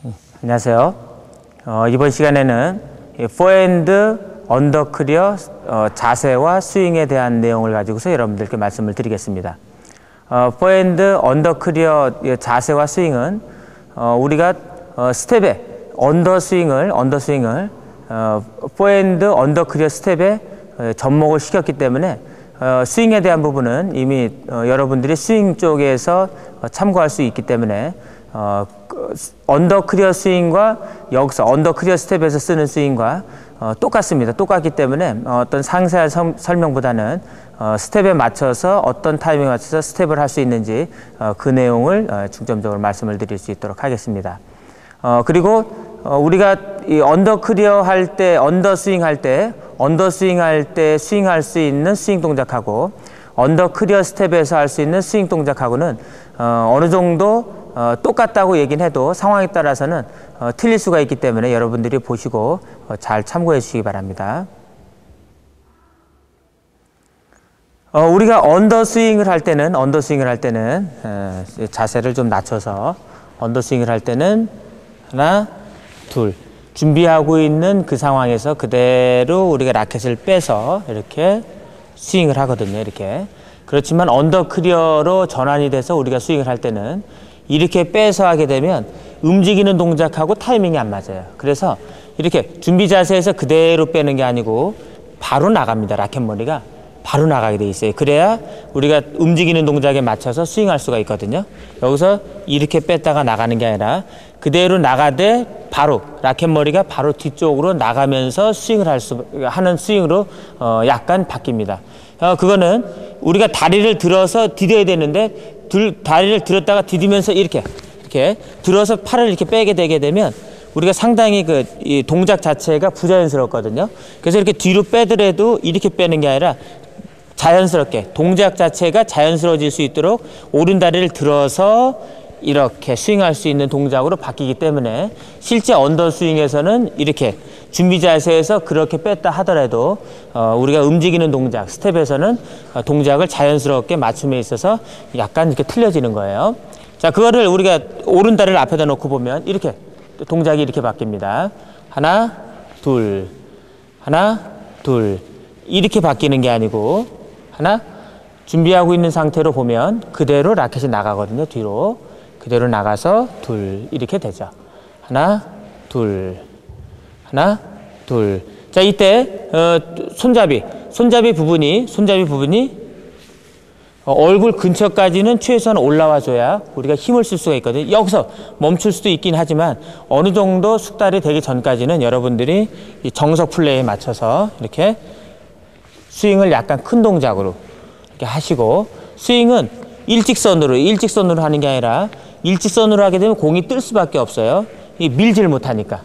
안녕하세요. 이번 시간에는 포핸드 언더클리어 자세와 스윙에 대한 내용을 가지고서 여러분들께 말씀을 드리겠습니다. 포핸드 언더클리어 자세와 스윙은 우리가 스텝에 언더스윙을 포핸드 언더클리어 스텝에 접목을 시켰기 때문에 스윙에 대한 부분은 이미 여러분들이 스윙 쪽에서 참고할 수 있기 때문에 언더클리어 스윙과 여기서 언더클리어 스텝에서 쓰는 스윙과 똑같습니다. 똑같기 때문에 어떤 상세한 설명보다는 스텝에 맞춰서 어떤 타이밍에 맞춰서 스텝을 할 수 있는지 그 내용을 중점적으로 말씀을 드릴 수 있도록 하겠습니다. 그리고 우리가 이 언더클리어 할 때, 언더스윙 할 때 스윙할 수 있는 스윙 동작하고 언더클리어 스텝에서 할 수 있는 스윙 동작하고는 어느 정도 똑같다고 얘기는 해도 상황에 따라서는 틀릴 수가 있기 때문에 여러분들이 보시고 잘 참고해 주시기 바랍니다. 우리가 언더스윙을 할 때는 자세를 좀 낮춰서 언더스윙을 할 때는 하나, 둘 준비하고 있는 그 상황에서 그대로 우리가 라켓을 빼서 이렇게 스윙을 하거든요. 이렇게. 그렇지만 언더클리어로 전환이 돼서 우리가 스윙을 할 때는 이렇게 빼서 하게 되면 움직이는 동작하고 타이밍이 안 맞아요. 그래서 이렇게 준비 자세에서 그대로 빼는 게 아니고 바로 나갑니다. 라켓 머리가 바로 나가게 돼 있어요. 그래야 우리가 움직이는 동작에 맞춰서 스윙할 수가 있거든요. 여기서 이렇게 뺐다가 나가는 게 아니라 그대로 나가되 바로 라켓 머리가 바로 뒤쪽으로 나가면서 스윙을 하는 스윙으로 약간 바뀝니다. 그거는 우리가 다리를 들어서 디뎌야 되는데 다리를 들었다가 디디면서 이렇게 들어서 팔을 이렇게 빼게 되게 되면 우리가 상당히 이 동작 자체가 부자연스럽거든요. 그래서 이렇게 뒤로 빼더라도 이렇게 빼는 게 아니라 자연스럽게 동작 자체가 자연스러워질 수 있도록 오른다리를 들어서 이렇게 스윙할 수 있는 동작으로 바뀌기 때문에 실제 언더스윙에서는 이렇게 준비 자세에서 그렇게 뺐다 하더라도 우리가 움직이는 동작, 스텝에서는 동작을 자연스럽게 맞춤에 있어서 약간 이렇게 틀려지는 거예요. 자, 그거를 우리가 오른다리를 앞에다 놓고 보면 이렇게 동작이 이렇게 바뀝니다. 하나, 둘, 하나, 둘 이렇게 바뀌는 게 아니고 하나, 준비하고 있는 상태로 보면 그대로 라켓이 나가거든요. 뒤로 그대로 나가서 둘 이렇게 되죠. 하나, 둘, 하나, 둘. 자, 이때 손잡이 부분이 얼굴 근처까지는 최소한 올라와 줘야 우리가 힘을 쓸 수가 있거든요. 여기서 멈출 수도 있긴 하지만 어느 정도 숙달이 되기 전까지는 여러분들이 이 정석 플레이에 맞춰서 이렇게 스윙을 약간 큰 동작으로 이렇게 하시고, 스윙은 일직선으로 하는 게 아니라 일직선으로 하게 되면 공이 뜰 수밖에 없어요. 밀질 못하니까.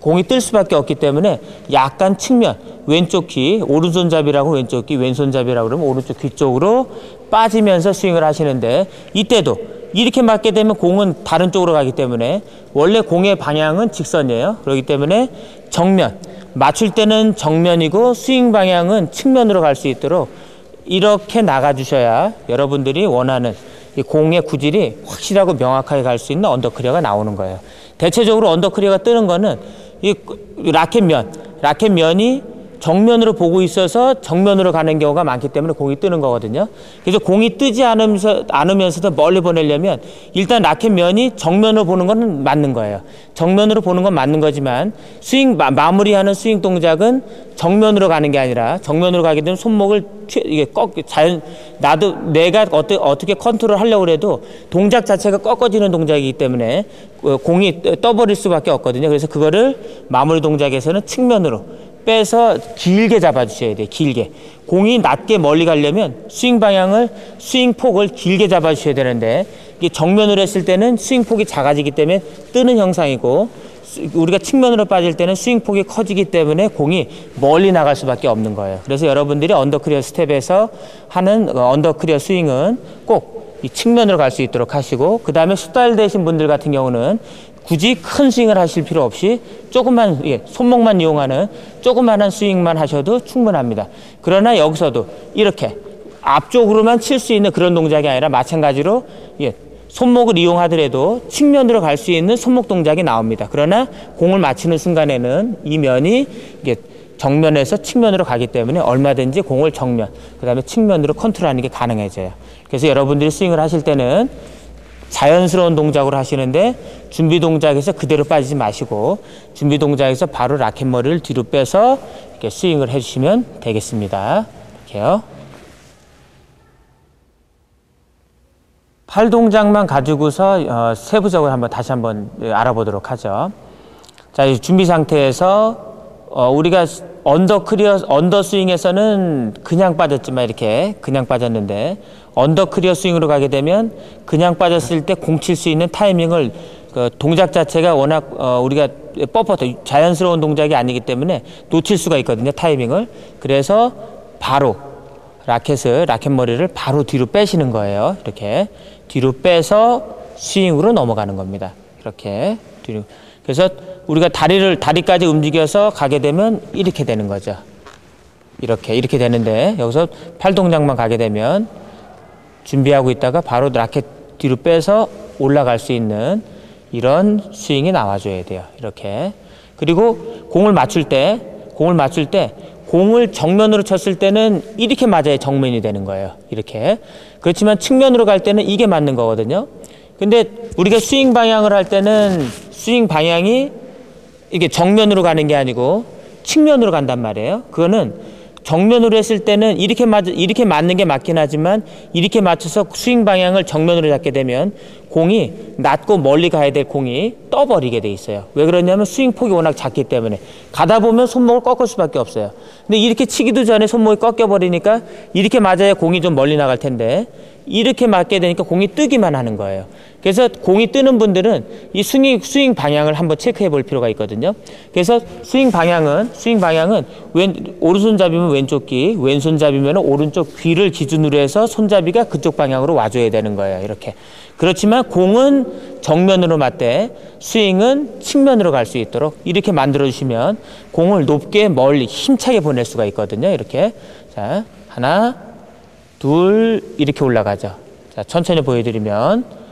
공이 뜰 수밖에 없기 때문에 약간 측면, 왼쪽 귀, 오른손잡이라고 왼쪽 귀, 왼손잡이라고 그러면 오른쪽 귀 쪽으로 빠지면서 스윙을 하시는데, 이때도 이렇게 맞게 되면 공은 다른 쪽으로 가기 때문에 원래 공의 방향은 직선이에요. 그렇기 때문에 정면, 맞출 때는 정면이고 스윙 방향은 측면으로 갈 수 있도록 이렇게 나가주셔야 여러분들이 원하는 이 공의 구질이 확실하고 명확하게 갈 수 있는 언더클리어가 나오는 거예요. 대체적으로 언더클리어가 뜨는 거는 이 라켓면이 정면으로 보고 있어서 정면으로 가는 경우가 많기 때문에 공이 뜨는 거거든요. 그래서 공이 뜨지 않으면서도 멀리 보내려면 일단 라켓면이 정면으로 보는 건 맞는 거예요. 정면으로 보는 건 맞는 거지만 스윙 마무리하는 스윙 동작은 정면으로 가는 게 아니라 정면으로 가게 되면 손목을 이게 내가 어떻게 컨트롤 하려고 해도 동작 자체가 꺾어지는 동작이기 때문에 공이 떠버릴 수밖에 없거든요. 그래서 그거를 마무리 동작에서는 측면으로 빼서 길게 잡아주셔야 돼요. 길게. 공이 낮게 멀리 가려면 스윙 폭을 길게 잡아주셔야 되는데, 이게 정면으로 했을 때는 스윙 폭이 작아지기 때문에 뜨는 형상이고, 우리가 측면으로 빠질 때는 스윙 폭이 커지기 때문에 공이 멀리 나갈 수밖에 없는 거예요. 그래서 여러분들이 언더클리어 스텝에서 하는 언더클리어 스윙은 꼭 이 측면으로 갈 수 있도록 하시고, 그 다음에 숙달되신 분들 같은 경우는 굳이 큰 스윙을 하실 필요 없이 조금만, 손목만 이용하는 조그만한 스윙만 하셔도 충분합니다. 그러나 여기서도 이렇게 앞쪽으로만 칠 수 있는 그런 동작이 아니라 마찬가지로 손목을 이용하더라도 측면으로 갈 수 있는 손목 동작이 나옵니다. 그러나 공을 맞히는 순간에는 이 면이 이게 정면에서 측면으로 가기 때문에 얼마든지 공을 정면, 그 다음에 측면으로 컨트롤하는 게 가능해져요. 그래서 여러분들이 스윙을 하실 때는 자연스러운 동작으로 하시는데 준비 동작에서 그대로 빠지지 마시고 준비 동작에서 바로 라켓 머리를 뒤로 빼서 이렇게 스윙을 해주시면 되겠습니다. 이렇게요. 팔 동작만 가지고서 세부적으로 다시 한번 알아보도록 하죠. 자, 이 준비 상태에서 우리가 언더 스윙에서는 그냥 빠졌지만 이렇게 그냥 빠졌는데 언더 클리어 스윙으로 가게 되면 그냥 빠졌을 때 공 칠 수 있는 타이밍을 동작 자체가 워낙 우리가 뻣뻣해 자연스러운 동작이 아니기 때문에 놓칠 수가 있거든요, 타이밍을. 그래서 바로 라켓 머리를 바로 뒤로 빼시는 거예요. 이렇게 뒤로 빼서 스윙으로 넘어가는 겁니다. 이렇게 뒤로. 그래서 우리가 다리까지 움직여서 가게 되면 이렇게 되는 거죠. 이렇게 되는데 여기서 팔 동작만 가게 되면 준비하고 있다가 바로 라켓 뒤로 빼서 올라갈 수 있는 이런 스윙이 나와줘야 돼요. 이렇게. 그리고 공을 맞출 때 공을 정면으로 쳤을 때는 이렇게 맞아야 정면이 되는 거예요. 이렇게. 그렇지만 측면으로 갈 때는 이게 맞는 거거든요. 근데 우리가 스윙 방향을 할 때는 스윙 방향이 이게 정면으로 가는 게 아니고 측면으로 간단 말이에요. 그거는 정면으로 했을 때는 이렇게 맞는 게 맞긴 하지만 이렇게 맞춰서 스윙 방향을 정면으로 잡게 되면 공이 낮고 멀리 가야 될 공이 떠버리게 돼 있어요. 왜 그러냐면 스윙 폭이 워낙 작기 때문에 가다 보면 손목을 꺾을 수밖에 없어요. 근데 이렇게 치기도 전에 손목이 꺾여 버리니까 이렇게 맞아야 공이 좀 멀리 나갈 텐데 이렇게 맞게 되니까 공이 뜨기만 하는 거예요. 그래서 공이 뜨는 분들은 이 스윙 방향을 한번 체크해 볼 필요가 있거든요. 그래서 스윙 방향은 오른손잡이면 왼쪽 귀, 왼손잡이면 오른쪽 귀를 기준으로 해서 손잡이가 그쪽 방향으로 와줘야 되는 거예요. 이렇게. 그렇지만 공은 정면으로 맞되 스윙은 측면으로 갈 수 있도록 이렇게 만들어 주시면 공을 높게 멀리 힘차게 보낼 수가 있거든요. 이렇게. 자, 하나, 둘, 이렇게 올라가죠. 자, 천천히 보여드리면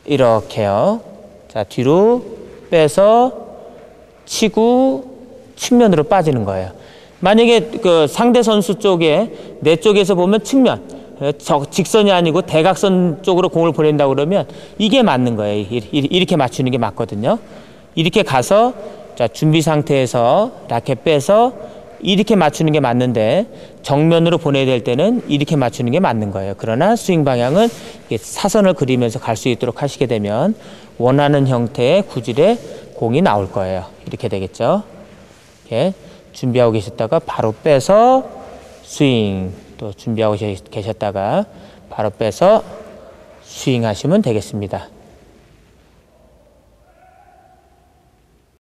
이렇게요. 자, 뒤로 빼서 치고 측면으로 빠지는 거예요. 만약에 그 상대 선수 쪽에 내 쪽에서 보면 측면, 직선이 아니고 대각선 쪽으로 공을 보낸다고 그러면 이게 맞는 거예요. 이렇게 맞추는 게 맞거든요. 이렇게 가서 자, 준비 상태에서 라켓 빼서 이렇게 맞추는 게 맞는데 정면으로 보내야 될 때는 이렇게 맞추는 게 맞는 거예요. 그러나 스윙 방향은 사선을 그리면서 갈 수 있도록 하시게 되면 원하는 형태의 구질의 공이 나올 거예요. 이렇게 되겠죠. 이렇게 준비하고 계셨다가 바로 빼서 스윙, 또 준비하고 계셨다가 바로 빼서 스윙 하시면 되겠습니다.